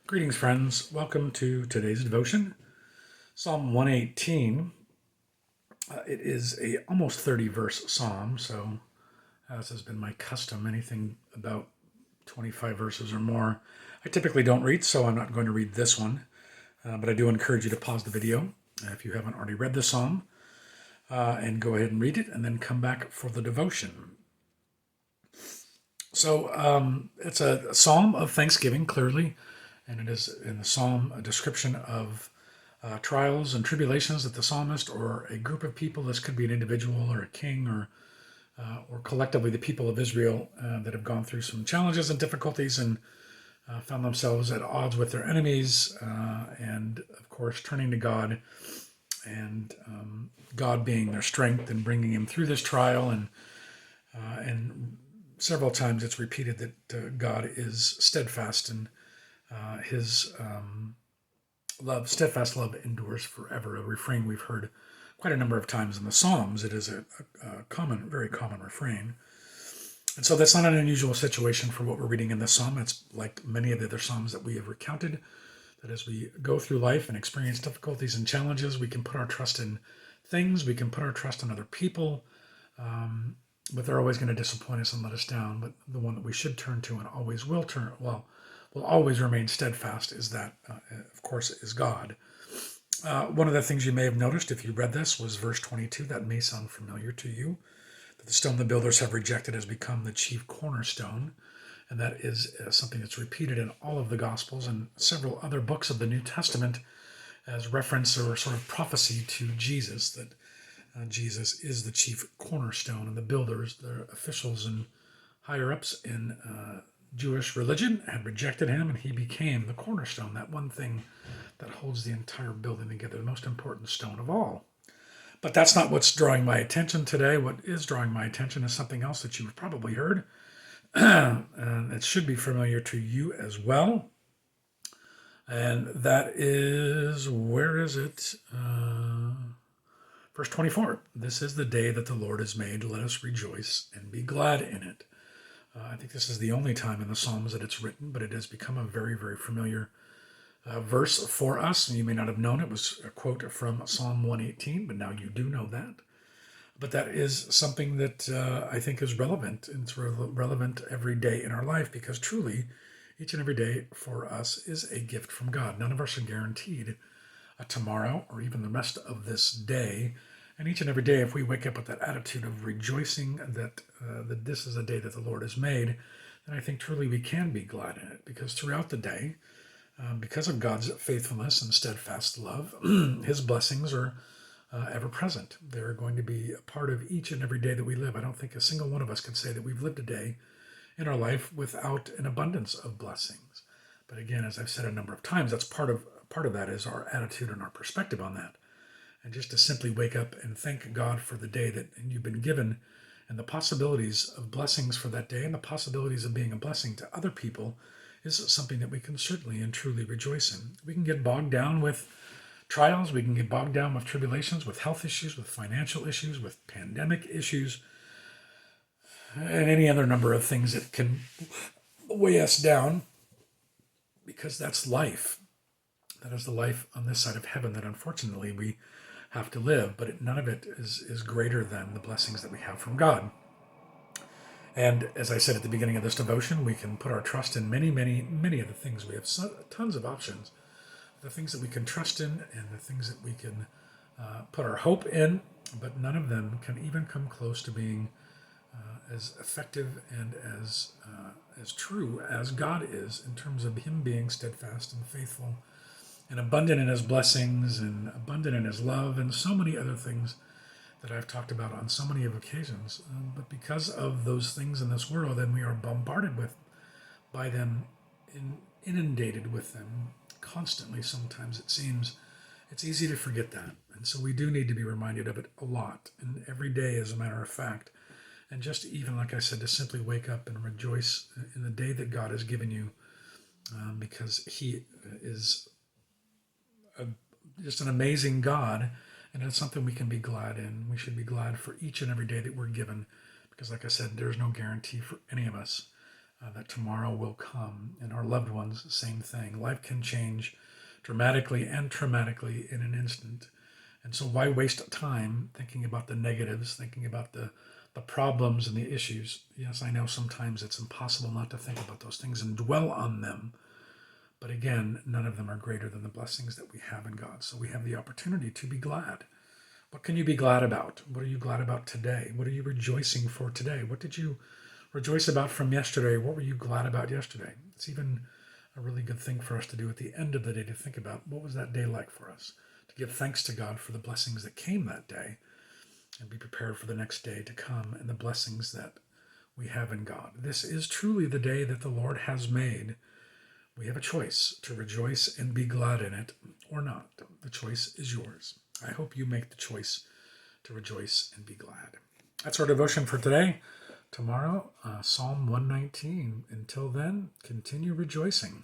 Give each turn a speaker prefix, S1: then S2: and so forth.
S1: Greetings, friends. Welcome to today's devotion, Psalm 118. It is a almost 30 verse psalm, so as has been my custom, anything about 25 verses or more, I typically don't read, so I'm not going to read this one. But I do encourage you to pause the video if you haven't already read the psalm, and go ahead and read it, and then come back for the devotion. So it's a psalm of thanksgiving, clearly, and it is in the psalm a description of trials and tribulations that the psalmist or a group of people, this could be an individual or a king or collectively the people of Israel that have gone through some challenges and difficulties and found themselves at odds with their enemies, and of course turning to God, and God being their strength and bringing him through this trial. And several times it's repeated that God is steadfast, and his steadfast love endures forever. A refrain we've heard quite a number of times in the Psalms. It is a common, very common refrain. And so that's not an unusual situation for what we're reading in this psalm. It's like many of the other psalms that we have recounted, that as we go through life and experience difficulties and challenges, we can put our trust in things, we can put our trust in other people, but they're always going to disappoint us and let us down. But the one that we should turn to and always will always remain steadfast is that, of course, is God. One of the things you may have noticed if you read this was verse 22. That may sound familiar to you. That the stone the builders have rejected has become the chief cornerstone. And that is something that's repeated in all of the Gospels and several other books of the New Testament as reference or sort of prophecy to Jesus, that Jesus is the chief cornerstone, and the builders, the officials and higher-ups in Jewish religion, had rejected him, and he became the cornerstone, that one thing that holds the entire building together, the most important stone of all. But that's not what's drawing my attention today. What is drawing my attention is something else that you've probably heard, and it should be familiar to you as well. And that is, where is it? Verse 24. This is the day that the Lord has made. Let us rejoice and be glad in it. I think this is the only time in the Psalms that it's written, but it has become a very, very familiar verse for us. And you may not have known it was a quote from Psalm 118, but now you do know that. But that is something that I think is relevant, and it's relevant every day in our life, because truly, each and every day for us is a gift from God. None of us are guaranteed a tomorrow or even the rest of this day. And each and every day, if we wake up with that attitude of rejoicing that this is a day that the Lord has made, then I think truly we can be glad in it, because throughout the day, because of God's faithfulness and steadfast love, his blessings are ever present. They're going to be a part of each and every day that we live. I don't think a single one of us can say that we've lived a day in our life without an abundance of blessings. But again, as I've said a number of times, that's part of that is our attitude and our perspective on that. And just to simply wake up and thank God for the day that you've been given, and the possibilities of blessings for that day, and the possibilities of being a blessing to other people, is something that we can certainly and truly rejoice in. We can get bogged down with trials, we can get bogged down with tribulations, with health issues, with financial issues, with pandemic issues, and any other number of things that can weigh us down, because that's life. That is the life on this side of heaven that unfortunately we have to live, but none of it is greater than the blessings that we have from God. And as I said at the beginning of this devotion, we can put our trust in many, many, many of the things. We have tons of options, the things that we can trust in and the things that we can put our hope in, but none of them can even come close to being as effective and as true as God is, in terms of him being steadfast and faithful and abundant in his blessings and abundant in his love and so many other things that I've talked about on so many of occasions. But because of those things in this world, and we are bombarded by them, inundated with them constantly, sometimes it seems it's easy to forget that. And so we do need to be reminded of it a lot, and every day, as a matter of fact. And just even, like I said, to simply wake up and rejoice in the day that God has given you, because he is just an amazing God, and it's something we can be glad in. We should be glad for each and every day that we're given, because like I said, there's no guarantee for any of us that tomorrow will come, and our loved ones, same thing. Life can change dramatically and traumatically in an instant. And so why waste time thinking about the negatives, thinking about the problems and the issues? Yes, I know sometimes it's impossible not to think about those things and dwell on them. But again, none of them are greater than the blessings that we have in God. So we have the opportunity to be glad. What can you be glad about? What are you glad about today? What are you rejoicing for today? What did you rejoice about from yesterday? What were you glad about yesterday? It's even a really good thing for us to do at the end of the day, to think about what was that day like for us, to give thanks to God for the blessings that came that day, and be prepared for the next day to come and the blessings that we have in God. This is truly the day that the Lord has made. We have a choice to rejoice and be glad in it or not. The choice is yours. I hope you make the choice to rejoice and be glad. That's our devotion for today. Tomorrow, Psalm 119. Until then, continue rejoicing.